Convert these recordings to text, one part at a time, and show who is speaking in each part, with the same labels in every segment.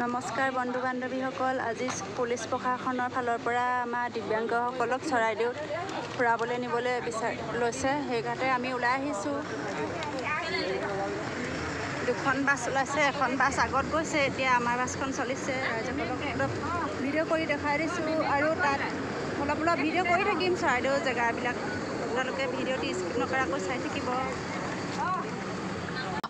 Speaker 1: নমস্কাৰ বন্ধু বান্ধৱীসকল, আজি পুলিচ প্ৰশাসনৰ ফালৰ পৰা আমাৰ দিব্যাংগসকলক চৰাইদেউত ফুৰাবলৈ নিবলৈ লৈছে। সেইকাৰণে আমি ওলাই আহিছোঁ। দুখন বাছ ওলাইছে, এখন বাছ আগত গৈছে, এতিয়া আমাৰ বাছখন চলিছে। ৰাইজসকলক অলপ ভিডিঅ' কৰি দেখাই দিছোঁ আৰু তাত অলপ ভিডিঅ' কৰি থাকিম চৰাইদেউ জেগাবিলাক। আপোনালোকে ভিডিঅ'টি স্কিপ নকৰাকৈ চাই থাকিব।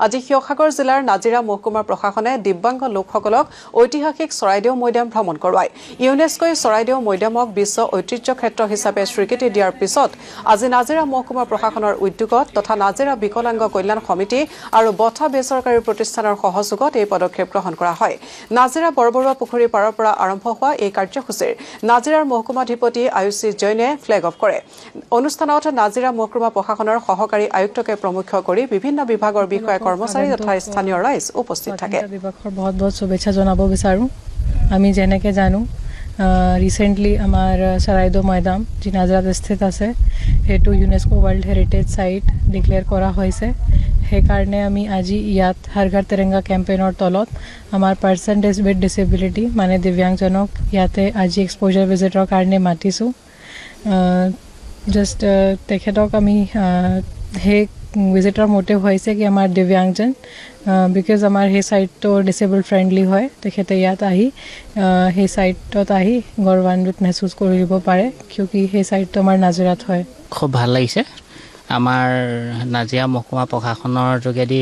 Speaker 2: আজি শিৱসাগৰ জিলাৰ নাজিৰা মহকুমাৰ প্ৰশাসনে দিব্যাংগ লোকসকলক ঐতিহাসিক চৰাইদেউ মৈদাম ভ্ৰমণ কৰোৱায়। ইউনেস্কোই চৰাইদেউ মৈদামক বিশ্ব ঐতিহ্য ক্ষেত্ৰ হিচাপে স্বীকৃতি দিয়াৰ পিছত আজি নাজিৰা মহকুমা প্ৰশাসনৰ উদ্যোগত তথা নাজিৰা বিকলাংগ কল্যাণ সমিতি আৰু বঠা বেচৰকাৰী প্ৰতিষ্ঠানৰ সহযোগত এই পদক্ষেপ গ্ৰহণ কৰা হয়। নাজিৰা বৰবৰুৱা পুখুৰীৰ পাৰৰ পৰা আৰম্ভ হোৱা এই কাৰ্যসূচীৰ নাজিৰাৰ মহকুমাধিপতি আয়ুষী জৈনে ফ্লেগ অফ কৰে। অনুষ্ঠানত নাজিৰা মহকুমা প্ৰশাসনৰ সহকাৰী আয়ুক্তকে প্ৰমুখ কৰি বিভিন্ন বিভাগৰ বিষয়া কৰ্মচাৰী তথা স্থানীয় ৰাইজ উপস্থিত থাকে।
Speaker 3: বহুত শুভেচ্ছা জনাব বিচাৰোঁ। আমি যেনেকৈ জানো ৰিচেণ্টলি আমাৰ চৰাইদেউ মৈদাম যি নাজিৰাত স্থিত আছে সেইটো ইউনেস্কো ৱৰ্ল্ড হেৰিটেজ চাইট ডিক্লেয়াৰ কৰা হৈছে। সেইকাৰণে আমি আজি ইয়াত হৰ ঘৰ তিৰংগা কেম্পেইনৰ তলত আমাৰ পাৰ্চেণ্টেজ উইথ ডিছেবিলিটি মানে দিব্যাংগজনক ইয়াতে আজি এক্সপ'জাৰ ভিজিটৰ কাৰণে মাতিছোঁ। জাষ্ট তেখেতক আমি সেই ভিজিটৰ মোটিভ হৈছে কি আমাৰ দিব্যাংগজন বিকজ আমাৰ সেই ছাইটটো ডিচেবল ফ্ৰেণ্ডলি হয়। তেখেতে ইয়াত আহি সেই ছাইটত আহি গৌৰৱান্বিত মহসুস কৰিব পাৰে কিয়কি সেই ছাইটটো আমাৰ নাজিৰাত হয়।
Speaker 4: খুব ভাল লাগিছে। আমাৰ নাজিৰা মহকুমা প্ৰশাসনৰ যোগেদি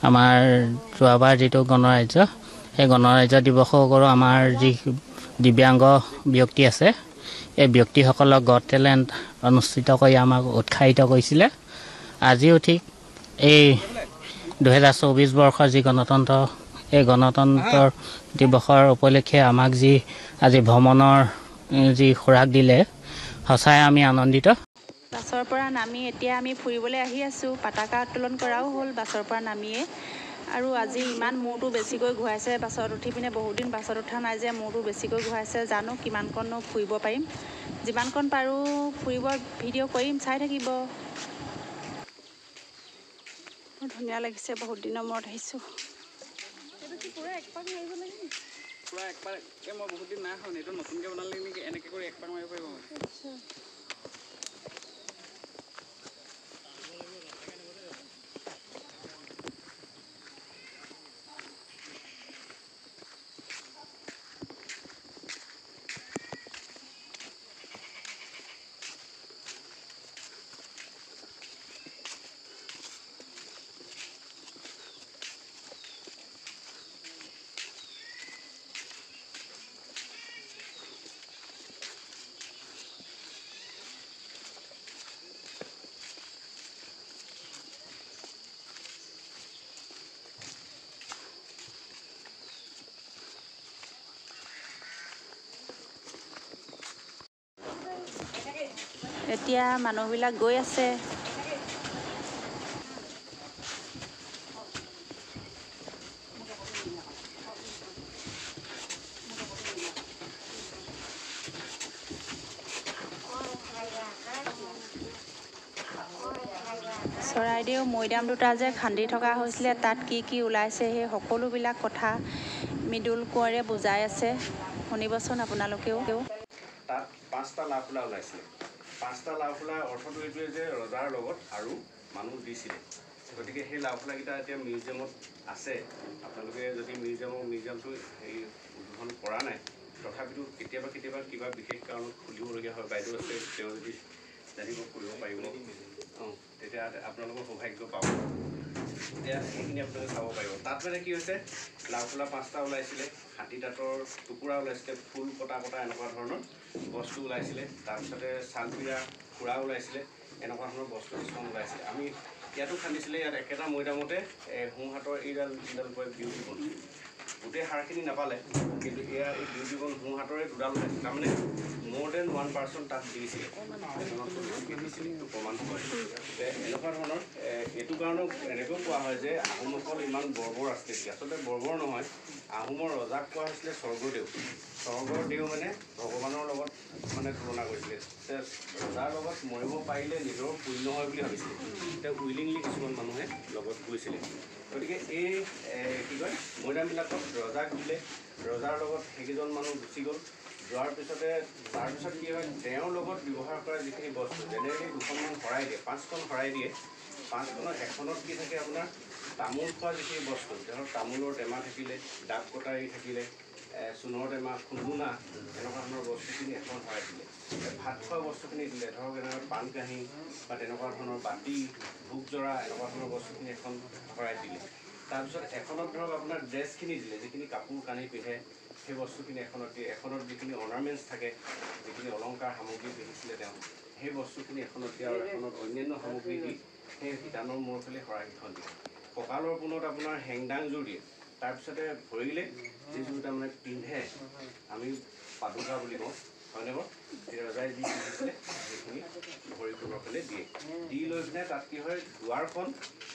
Speaker 4: আমাৰ যোৱাবাৰ যিটো গণৰাজ্য সেই গণৰাজ্য দিৱসকো আমাৰ যি দিব্যাংগ ব্যক্তি আছে এই ব্যক্তিসকলক গড টেলেণ্ট অনুষ্ঠিত কৰি আমাক উৎসাহিত কৰিছিলে। আজিও ঠিক এই 2024 বৰ্ষৰ যি গণতন্ত্ৰ এই গণতন্ত্ৰ দিৱসৰ উপলক্ষে আমাক যি আজি ভ্ৰমণৰ যি খোৰাক দিলে সঁচাই আমি আনন্দিত।
Speaker 1: বাছৰ পৰা নামি এতিয়া আমি ফুৰিবলৈ আহি আছোঁ। পতাকা উত্তোলন কৰাও হ'ল বাছৰ পৰা নামিয়ে। আৰু আজি ইমান মূৰটো বেছিকৈ ঘূৰাইছে বাছত উঠি পিনে, বহুত দিন বাছত উঠা নাই যে মূৰটো বেছিকৈ ঘূৰাইছে। জানো কিমানকণনো ফুৰিব পাৰিম, যিমানকণ পাৰোঁ ফুৰিব ভিডিঅ' কৰিম, চাই থাকিব। ধুনীয়া লাগিছে, বহুত দিনৰ মূৰত আহিছোঁ।
Speaker 5: পুৰা একপাক মই বহুত দিন নাই হোৱা, এইটো নতুনকৈ বনালে নেকি? এনেকৈ কৰি একপাক মাৰিব পাৰিব।
Speaker 1: এতিয়া মানুহবিলাক গৈ আছে। চৰাইদেউ মৈদাম দুটা যে খান্দি থকা হৈছিলে, তাত কি কি ওলাইছে সেই সকলোবিলাক কথা মৃদুল কোঁৱৰে বুজাই আছে। শুনিবচোন আপোনালোকেও।
Speaker 5: তাত 5টা লাওফুলা ওলাইছিলে। 5টা লাওফুলাৰ অৰ্থটো এইটোৱে যে ৰজাৰ লগত আৰু মানুহ দিছিলে। গতিকে সেই লাওফুলাকেইটা এতিয়া মিউজিয়ামত আছে। আপোনালোকে যদি মিউজিয়ামটো হেৰি উদ্বোধন কৰা নাই, তথাপিতো কেতিয়াবা কিবা বিশেষ কাৰণত খুলিবলগীয়া হয়। বাইদেউ আছে, তেওঁ যদি জানিব কৰিব পাৰিব, তেতিয়া আপোনালোকৰ সৌভাগ্য পাব। এতিয়া সেইখিনি আপোনালোকে চাব পাৰিব। তাত মানে কি হৈছে, লাওফুলা 5টা ওলাইছিলে, হাতী দাঁতৰ টুকুৰা ওলাইছিলে, ফুল কটা এনেকুৱা ধৰণৰ বস্তু ওলাইছিলে। তাৰপিছতে চালপিৰা খুৰা ওলাইছিলে, এনেকুৱা ধৰণৰ বস্তু কিছুমান ওলাইছিলে। আমি ইয়াতো খান্দিছিলে, ইয়াত একেটা মৈদামতে সোঁহাতৰ এইডাল কয় বিউটি বন, গোটেই সাৰখিনি নাপালে, কিন্তু এই বিউটি বন সোঁহাতৰে দুডাল ওলাইছে। তাৰমানে মোৰ দেন 1% তাত দিছিলে প্ৰমাণ কৰে এনেকুৱা ধৰণৰ এইটো কাৰণেও এনেকৈও কোৱা হয় যে আহোমসকল ইমান বৰ্বৰ আছিলে আচলতে বৰ্বৰ নহয় আহোমৰ ৰজাক কোৱা হৈছিলে স্বৰ্গদেউ স্বৰ্গদেউ মানে ভগৱানৰ লগত মানে তুলনা কৰিছিলে ৰজাৰ লগত মৰিব পাৰিলে নিজৰ পুণ্য হয় বুলি ভাবিছিলে এতিয়া উইলিংলি কিছুমান মানুহে লগত গৈছিলে গতিকে এই কি কয় মৈদামবিলাকত ৰজাক দিলে ৰজাৰ লগত সেইকেইজন মানুহ গুচি গ'ল যোৱাৰ পিছতে তাৰপিছত কি হয় তেওঁৰ লগত ব্যৱহাৰ কৰা যিখিনি বস্তু জেনেৰেলি 2খনমান শৰাই দিয়ে 5খন শৰাই দিয়ে 5খনৰ এখনত কি থাকে আপোনাৰ তামোল খোৱা যিখিনি বস্তু ধৰক তামোলৰ টেমা থাকিলে ডাক কটাৰী থাকিলে সোণৰ টেমা খুন্দুনা এনেকুৱা ধৰণৰ বস্তুখিনি এখন শৰাই দিলে ভাত খোৱা বস্তুখিনি দিলে ধৰক এনেকুৱা পাণ কাঁহী বা তেনেকুৱা ধৰণৰ বাতি ধূপ জৰা এনেকুৱা ধৰণৰ বস্তুখিনি এখন শৰাই দিলে তাৰপিছত এখনত ধৰক আপোনাৰ ড্ৰেছখিনি দিলে যিখিনি কাপোৰ কানি পিন্ধে সেই বস্তুখিনি এখনত দিয়ে এখনত যিখিনি অৰ্নামেণ্টছ থাকে যিখিনি অলংকাৰ সামগ্ৰী পিন্ধিছিলে তেওঁ সেই বস্তুখিনি এখনত দিয়ে আৰু এখনত অন্যান্য সামগ্ৰী দি সেই সীতানৰ মূৰফালে শৰাইকেইখন দিয়ে কঁকালৰ পোনত আপোনাৰ হেংদাংযোৰ দিয়ে তাৰপিছতে ভৰিলে যিযোৰ তাৰমানে পিন্ধে আমি পাদুকা বুলি কওঁ হয়নে বাৰু ৰজাই যি পিন্ধিছিলে সেইখিনি ভৰি কোণৰ ফালে দিয়ে দি লৈ পিনে তাত কি হয় দুৱাৰখন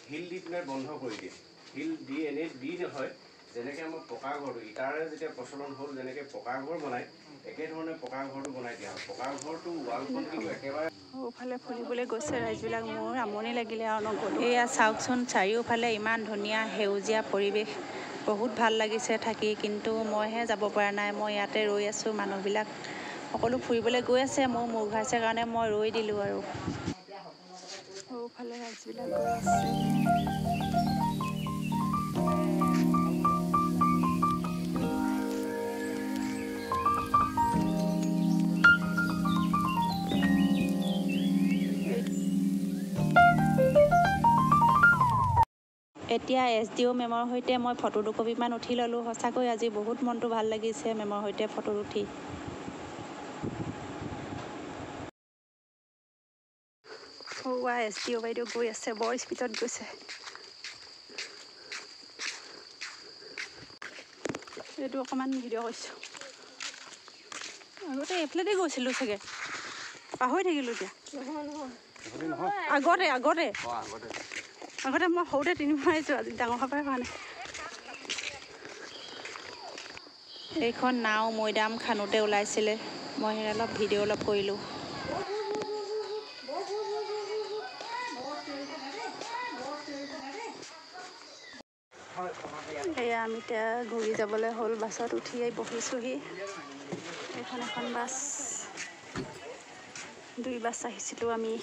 Speaker 5: শিল দি পিনে বন্ধ কৰি দিয়ে শিল দি এনেই দি নহয় যেনেকৈ আমাৰ পকা ঘৰটো ইটাৰে যেতিয়া প্ৰচলন হ'ল যেনেকৈ পকা ঘৰ বনায় একেধৰণে পকা ঘৰটো বনাই দিয়া হয় পকা ঘৰটো ৱালখন কিন্তু একেবাৰে
Speaker 1: সৌফালে ফুৰিবলৈ গৈছে ৰাইজবিলাক মোৰ আমনি লাগিলে আৰু নগ'লো এয়া চাওকচোন চাৰিওফালে ইমান ধুনীয়া সেউজীয়া পৰিৱেশ বহুত ভাল লাগিছে থাকি কিন্তু মইহে যাব পৰা নাই মই ইয়াতে ৰৈ আছোঁ মানুহবিলাক সকলো ফুৰিবলৈ গৈ আছে মোৰ মূৰ ঘূৰাইছে কাৰণে মই ৰৈ দিলোঁ আৰু সৌফালে ৰাইজবিলাক গৈ আছে এতিয়া SDO মেমৰ সৈতে মই ফটো দুকপিমান উঠি ল'লোঁ সঁচাকৈ আজি বহুত মনটো ভাল লাগিছে মেমৰ সৈতে ফটো উঠি সৌৱা SDO বাইদেউ গৈ আছে বৰ স্পীডত গৈছে এইটো অকণমান ভিডিঅ' কৰিছোঁ আগতে এইফালেদি গৈছিলোঁ চাগে পাহৰি থাকিলোঁ এতিয়া আগতে মই সৰুতে 3বাৰ আহিছোঁ আজি ডাঙৰ সভাৰ কাৰণে এইখন নাও মৈদাম খানোতে ওলাইছিলে মই অলপ ভিডিঅ' অলপ কৰিলোঁ এয়া আমি এতিয়া ঘূৰি যাবলৈ হ'ল বাছত উঠি বহিছোঁহি এইখন এখন বাছ 2 বাছ আহিছিলোঁ আমি